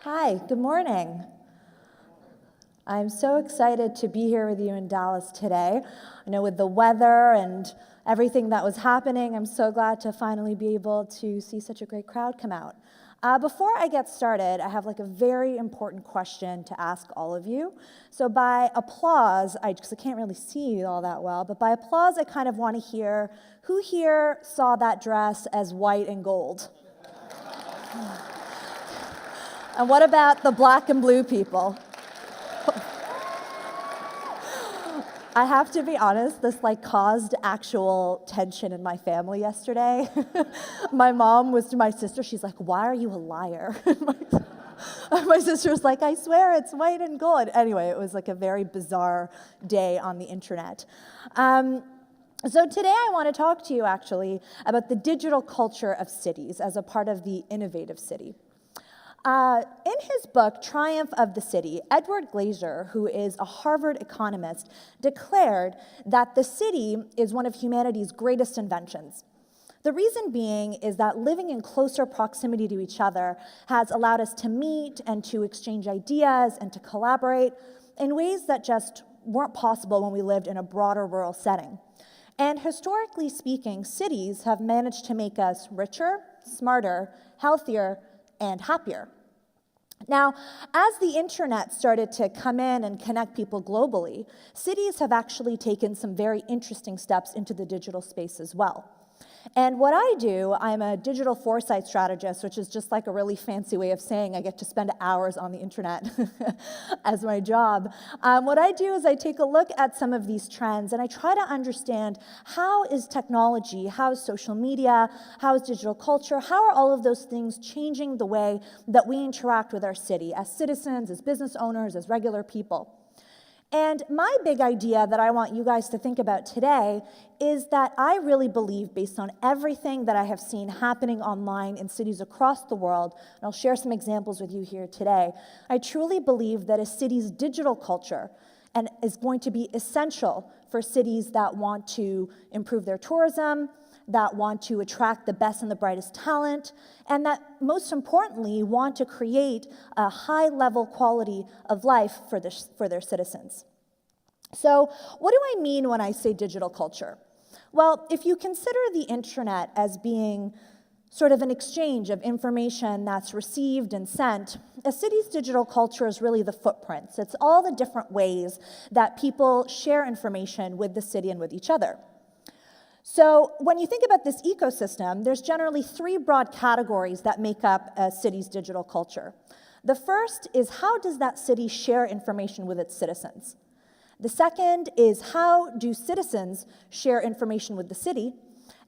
Hi, good morning. I'm so excited to be here with you in Dallas today. I know with the weather and everything that was happening, I'm so glad to finally be able to see such a great crowd come out. Before I get started, I have a very important question to ask all of you. So by applause, because I can't really see you all that well, but by applause, I kind of want to hear, who here saw that dress as white and gold? And what about the black and blue people? I have to be honest, this caused actual tension in my family yesterday. My mom was to my sister, she's like, "Why are you a liar?" My sister was like, "I swear it's white and gold." Anyway, it was a very bizarre day on the internet. So today I want to talk to you actually about the digital culture of cities as a part of the innovative city. In his book, Triumph of the City, Edward Glaeser, who is a Harvard economist, declared that the city is one of humanity's greatest inventions. The reason being is that living in closer proximity to each other has allowed us to meet and to exchange ideas and to collaborate in ways that just weren't possible when we lived in a broader rural setting. And historically speaking, cities have managed to make us richer, smarter, healthier, and happier. Now, as the internet started to come in and connect people globally, cities have actually taken some very interesting steps into the digital space as well. And what I do, I'm a digital foresight strategist, which is just a really fancy way of saying I get to spend hours on the internet as my job. What I do is I take a look at some of these trends and I try to understand how is technology, how is social media, how is digital culture, how are all of those things changing the way that we interact with our city as citizens, as business owners, as regular people. And my big idea that I want you guys to think about today is that I really believe, based on everything that I have seen happening online in cities across the world, and I'll share some examples with you here today, I truly believe that a city's digital culture is going to be essential for cities that want to improve their tourism, that want to attract the best and the brightest talent, and that, most importantly, want to create a high-level quality of life for their citizens. So what do I mean when I say digital culture? Well, if you consider the internet as being sort of an exchange of information that's received and sent, a city's digital culture is really the footprints. It's all the different ways that people share information with the city and with each other. So when you think about this ecosystem, there's generally three broad categories that make up a city's digital culture. The first is, how does that city share information with its citizens? The second is, how do citizens share information with the city?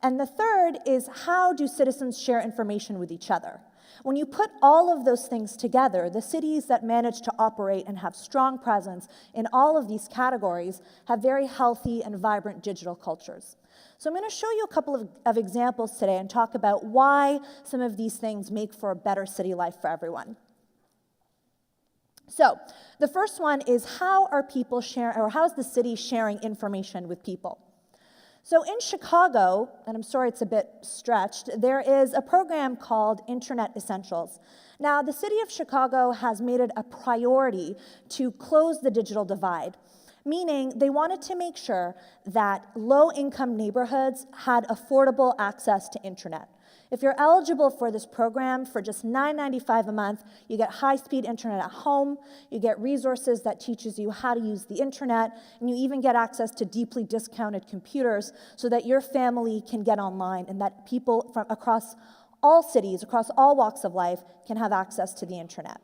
And the third is, how do citizens share information with each other? When you put all of those things together, the cities that manage to operate and have strong presence in all of these categories have very healthy and vibrant digital cultures. So I'm going to show you a couple of examples today and talk about why some of these things make for a better city life for everyone. So the first one is, how are people sharing, or how is the city sharing information with people? So in Chicago, and I'm sorry it's a bit stretched, there is a program called Internet Essentials. Now, the city of Chicago has made it a priority to close the digital divide, meaning they wanted to make sure that low-income neighborhoods had affordable access to internet. If you're eligible for this program, for just $9.95 a month, you get high-speed internet at home, you get resources that teaches you how to use the internet, and you even get access to deeply discounted computers so that your family can get online and that people from across all cities, across all walks of life, can have access to the internet.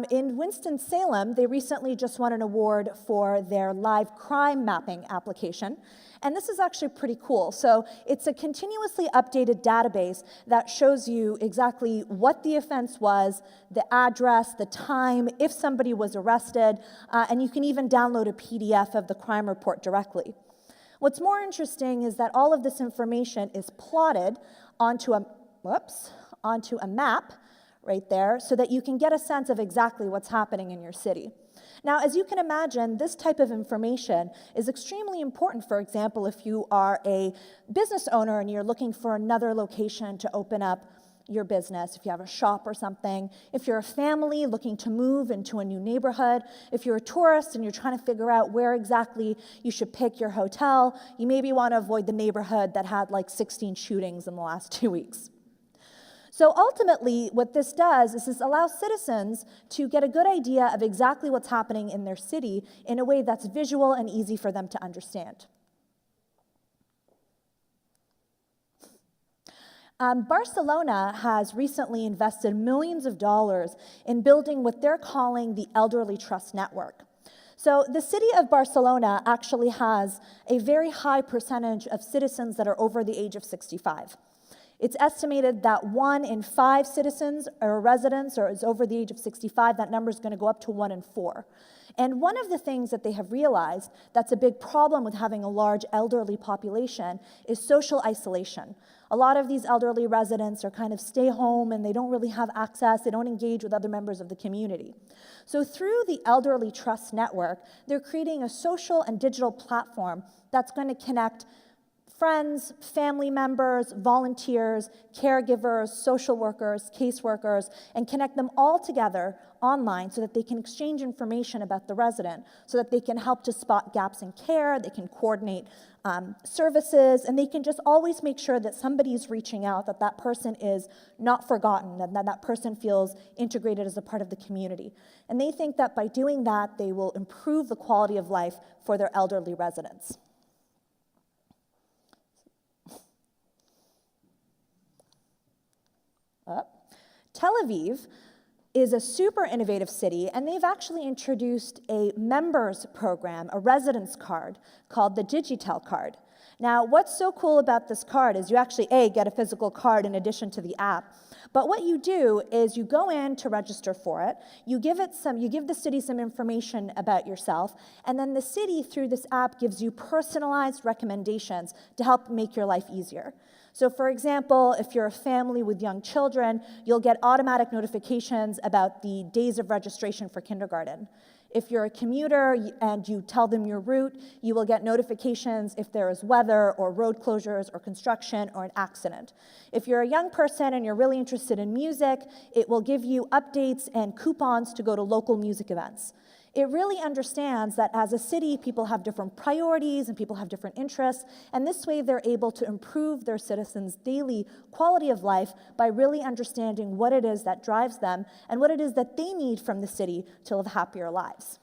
In Winston-Salem, they recently just won an award for their live crime mapping application. And this is actually pretty cool. So it's a continuously updated database that shows you exactly what the offense was, the address, the time, if somebody was arrested, and you can even download a PDF of the crime report directly. What's more interesting is that all of this information is plotted onto a map right there so that you can get a sense of exactly what's happening in your city. Now, as you can imagine, this type of information is extremely important, for example, if you are a business owner and you're looking for another location to open up your business, if you have a shop or something, if you're a family looking to move into a new neighborhood, if you're a tourist and you're trying to figure out where exactly you should pick your hotel, you maybe want to avoid the neighborhood that had like 16 shootings in the last 2 weeks. So ultimately, what this does is this allows citizens to get a good idea of exactly what's happening in their city in a way that's visual and easy for them to understand. Barcelona has recently invested millions of dollars in building what they're calling the Elderly Trust Network. So the city of Barcelona actually has a very high percentage of citizens that are over the age of 65. It's estimated that 1 in 5 citizens or residents is over the age of 65. That number is going to go up to 1 in 4. And one of the things that they have realized that's a big problem with having a large elderly population is social isolation. A lot of these elderly residents are kind of stay home and they don't really have access, they don't engage with other members of the community. So through the Elderly Trust Network, they're creating a social and digital platform that's going to connect friends, family members, volunteers, caregivers, social workers, caseworkers, and connect them all together online so that they can exchange information about the resident, so that they can help to spot gaps in care, they can coordinate services, and they can just always make sure that somebody's reaching out, that that person is not forgotten, and that that person feels integrated as a part of the community. And they think that by doing that, they will improve the quality of life for their elderly residents. Tel Aviv is a super innovative city, and they've actually introduced a members program, a residence card, called the Digital card. Now, what's so cool about this card is you actually, get a physical card in addition to the app. But what you do is you go in to register for it, you give the city some information about yourself, and then the city, through this app, gives you personalized recommendations to help make your life easier. So for example, if you're a family with young children, you'll get automatic notifications about the days of registration for kindergarten. If you're a commuter and you tell them your route, you will get notifications if there is weather or road closures or construction or an accident. If you're a young person and you're really interested in music, it will give you updates and coupons to go to local music events. It really understands that as a city, people have different priorities and people have different interests, and this way they're able to improve their citizens' daily quality of life by really understanding what it is that drives them and what it is that they need from the city to live happier lives.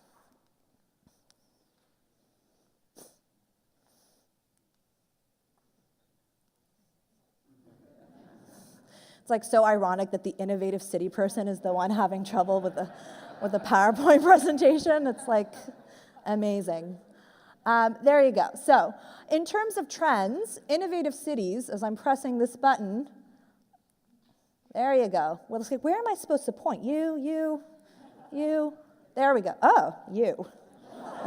It's like so ironic that the innovative city person is the one having trouble with the PowerPoint presentation. It's like amazing. There you go. So in terms of trends, innovative cities, as I'm pressing this button, there you go. Well, it's like, where am I supposed to point? You. There we go. Oh, you.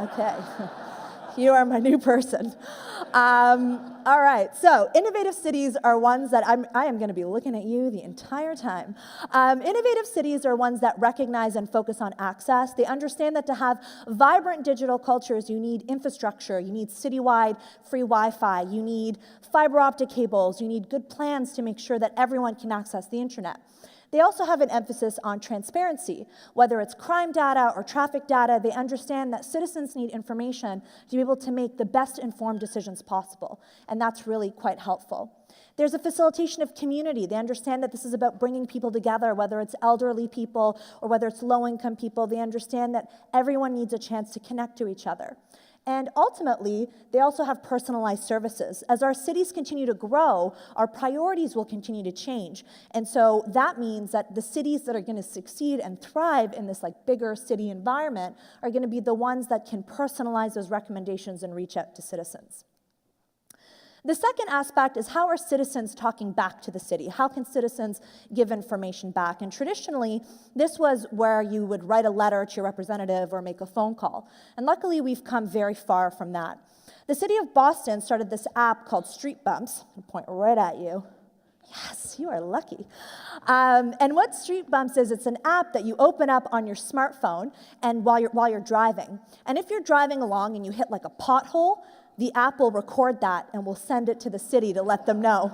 Okay. You are my new person. All right, so innovative cities are ones that I am going to be looking at you the entire time. Innovative cities are ones that recognize and focus on access. They understand that to have vibrant digital cultures, you need infrastructure, you need citywide free Wi-Fi, you need fiber optic cables, you need good plans to make sure that everyone can access the internet. They also have an emphasis on transparency. Whether it's crime data or traffic data, they understand that citizens need information to be able to make the best informed decisions possible, and that's really quite helpful. There's a facilitation of community. They understand that this is about bringing people together, whether it's elderly people or whether it's low-income people. They understand that everyone needs a chance to connect to each other. And ultimately, they also have personalized services. As our cities continue to grow, our priorities will continue to change. And so that means that the cities that are going to succeed and thrive in this bigger city environment are going to be the ones that can personalize those recommendations and reach out to citizens. The second aspect is, how are citizens talking back to the city? How can citizens give information back? And traditionally, this was where you would write a letter to your representative or make a phone call. And luckily, we've come very far from that. The city of Boston started this app called Street Bumps. I'll point right at you. Yes, you are lucky. And what Street Bumps is, it's an app that you open up on your smartphone and while you're driving. And if you're driving along and you hit a pothole, the app will record that and will send it to the city to let them know.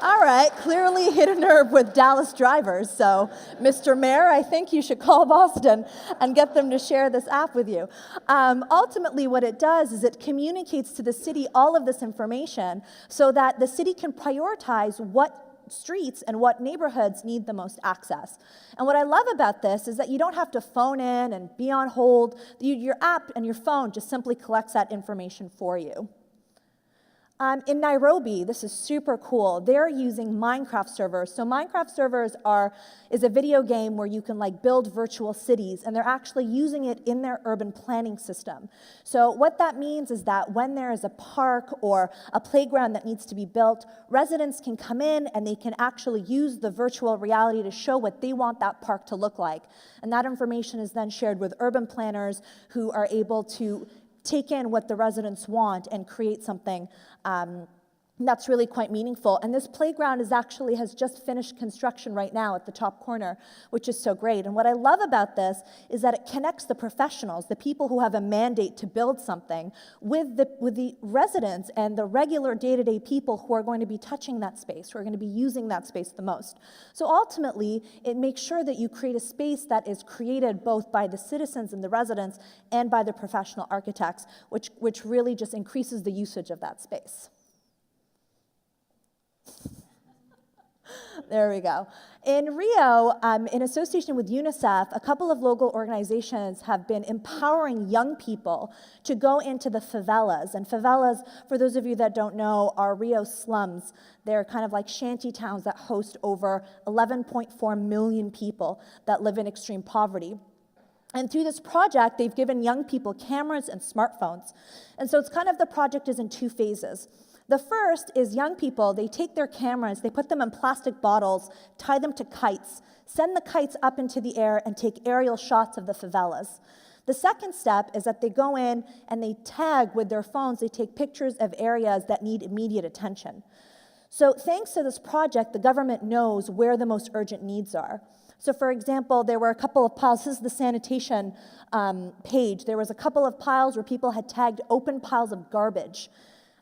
All right, clearly hit a nerve with Dallas drivers. So, Mr. Mayor, I think you should call Boston and get them to share this app with you. Ultimately, what it does is it communicates to the city all of this information so that the city can prioritize what streets and what neighborhoods need the most access. And what I love about this is that you don't have to phone in and be on hold. Your app and your phone just simply collects that information for you. In Nairobi, this is super cool. They're using Minecraft servers. So Minecraft servers is a video game where you can build virtual cities, and they're actually using it in their urban planning system. So what that means is that when there is a park or a playground that needs to be built, residents can come in and they can actually use the virtual reality to show what they want that park to look like. And that information is then shared with urban planners who are able to take in what the residents want and create something that's really quite meaningful. And this playground has just finished construction right now at the top corner, which is so great. And what I love about this is that it connects the professionals, the people who have a mandate to build something, with the residents and the regular day-to-day people who are going to be touching that space, who are going to be using that space the most. So ultimately, it makes sure that you create a space that is created both by the citizens and the residents and by the professional architects, which really just increases the usage of that space. There we go. In Rio, in association with UNICEF, a couple of local organizations have been empowering young people to go into the favelas. And favelas, for those of you that don't know, are Rio slums. They're kind of like shanty towns that host over 11.4 million people that live in extreme poverty. And through this project, they've given young people cameras and smartphones. And so the project is in two phases. The first is young people, they take their cameras, they put them in plastic bottles, tie them to kites, send the kites up into the air, and take aerial shots of the favelas. The second step is that they go in and they tag with their phones, they take pictures of areas that need immediate attention. So thanks to this project, the government knows where the most urgent needs are. So for example, there were a couple of piles, this is the sanitation page, there was a couple of piles where people had tagged open piles of garbage.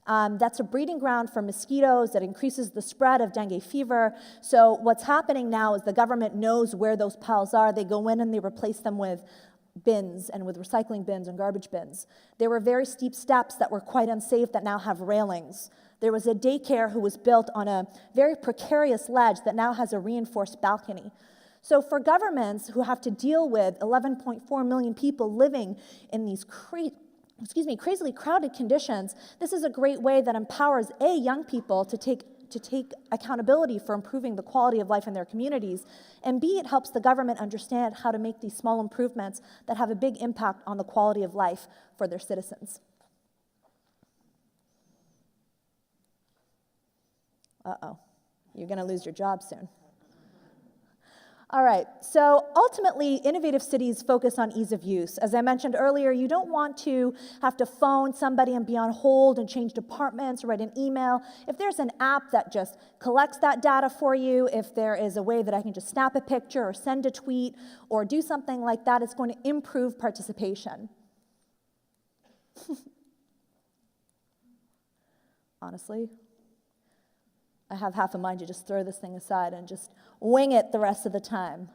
That's a breeding ground for mosquitoes that increases the spread of dengue fever. So what's happening now is the government knows where those piles are. They go in and they replace them with bins and with recycling bins and garbage bins. There were very steep steps that were quite unsafe that now have railings. There was a daycare who was built on a very precarious ledge that now has a reinforced balcony. So for governments who have to deal with 11.4 million people living in these crazily crowded conditions, this is a great way that empowers young people to take accountability for improving the quality of life in their communities, and B, it helps the government understand how to make these small improvements that have a big impact on the quality of life for their citizens. Uh-oh, you're going to lose your job soon. All right, so ultimately, innovative cities focus on ease of use. As I mentioned earlier, you don't want to have to phone somebody and be on hold and change departments or write an email. If there's an app that just collects that data for you, if there is a way that I can just snap a picture or send a tweet or do something like that, it's going to improve participation. Honestly, I have half a mind to just throw this thing aside and just wing it the rest of the time.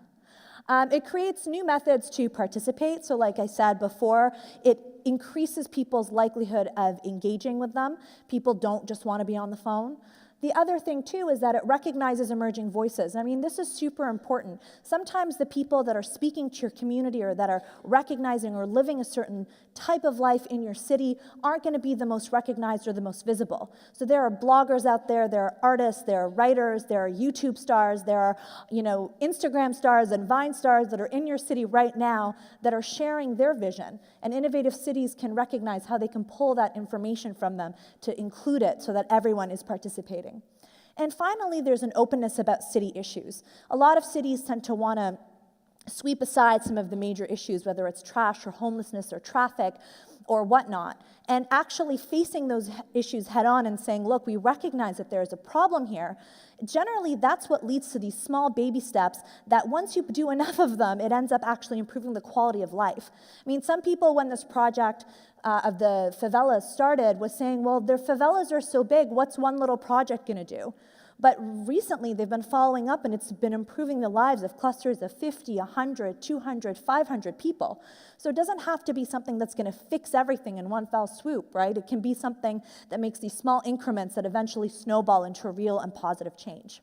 It creates new methods to participate. So like I said before, it increases people's likelihood of engaging with them. People don't just want to be on the phone. The other thing, too, is that it recognizes emerging voices. I mean, this is super important. Sometimes the people that are speaking to your community or that are recognizing or living a certain type of life in your city aren't going to be the most recognized or the most visible. So there are bloggers out there, there are artists, there are writers, there are YouTube stars, there are, Instagram stars and Vine stars that are in your city right now that are sharing their vision. And innovative cities can recognize how they can pull that information from them to include it so that everyone is participating. And finally, there's an openness about city issues. A lot of cities tend to want to sweep aside some of the major issues, whether it's trash or homelessness or traffic or whatnot, and actually facing those issues head on and saying, look, we recognize that there is a problem here. Generally, that's what leads to these small baby steps that once you do enough of them, it ends up actually improving the quality of life. I mean, some people, when this project of the favelas started, was saying, well, their favelas are so big, what's one little project going to do? But recently, they've been following up, and it's been improving the lives of clusters of 50, 100, 200, 500 people. So it doesn't have to be something that's going to fix everything in one fell swoop, right? It can be something that makes these small increments that eventually snowball into a real and positive change.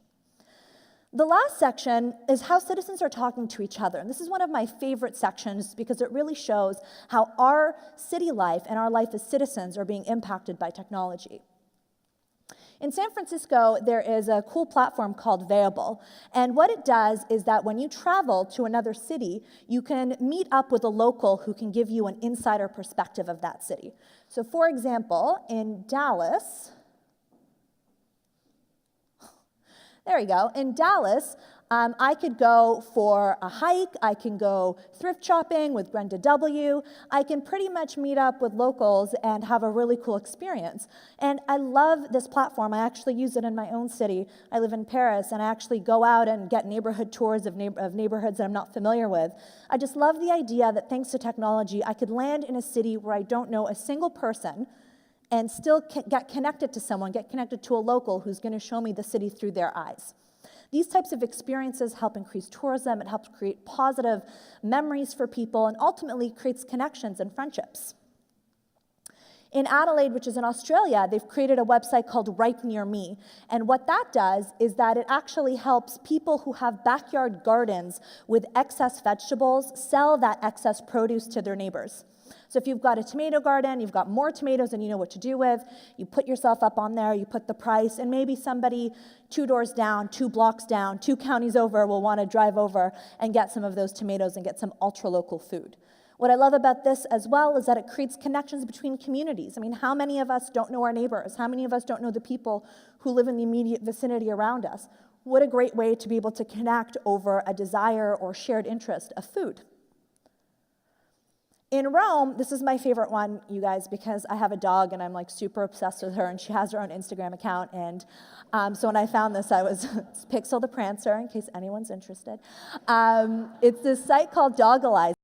The last section is how citizens are talking to each other. And this is one of my favorite sections because it really shows how our city life and our life as citizens are being impacted by technology. In San Francisco, there is a cool platform called Variable. And what it does is that when you travel to another city, you can meet up with a local who can give you an insider perspective of that city. So for example, in Dallas, there we go. In Dallas, I could go for a hike, I can go thrift shopping with Brenda W. I can pretty much meet up with locals and have a really cool experience. And I love this platform. I actually use it in my own city. I live in Paris, and I actually go out and get neighborhood tours of neighborhoods that I'm not familiar with. I just love the idea that thanks to technology, I could land in a city where I don't know a single person and still get connected to someone, get connected to a local who's going to show me the city through their eyes. These types of experiences help increase tourism, it helps create positive memories for people, and ultimately creates connections and friendships. In Adelaide, which is in Australia, they've created a website called Ripe Near Me. And what that does is that it actually helps people who have backyard gardens with excess vegetables sell that excess produce to their neighbors. So if you've got a tomato garden, you've got more tomatoes than you know what to do with, you put yourself up on there, you put the price, and maybe somebody 2 doors down, 2 blocks down, 2 counties over will want to drive over and get some of those tomatoes and get some ultra-local food. What I love about this as well is that it creates connections between communities. I mean, how many of us don't know our neighbors? How many of us don't know the people who live in the immediate vicinity around us? What a great way to be able to connect over a desire or shared interest of food. In Rome, this is my favorite one, you guys, because I have a dog and I'm like super obsessed with her, and she has her own Instagram account. And so when I found this, I was Pixel the Prancer, in case anyone's interested. It's this site called Dogalize.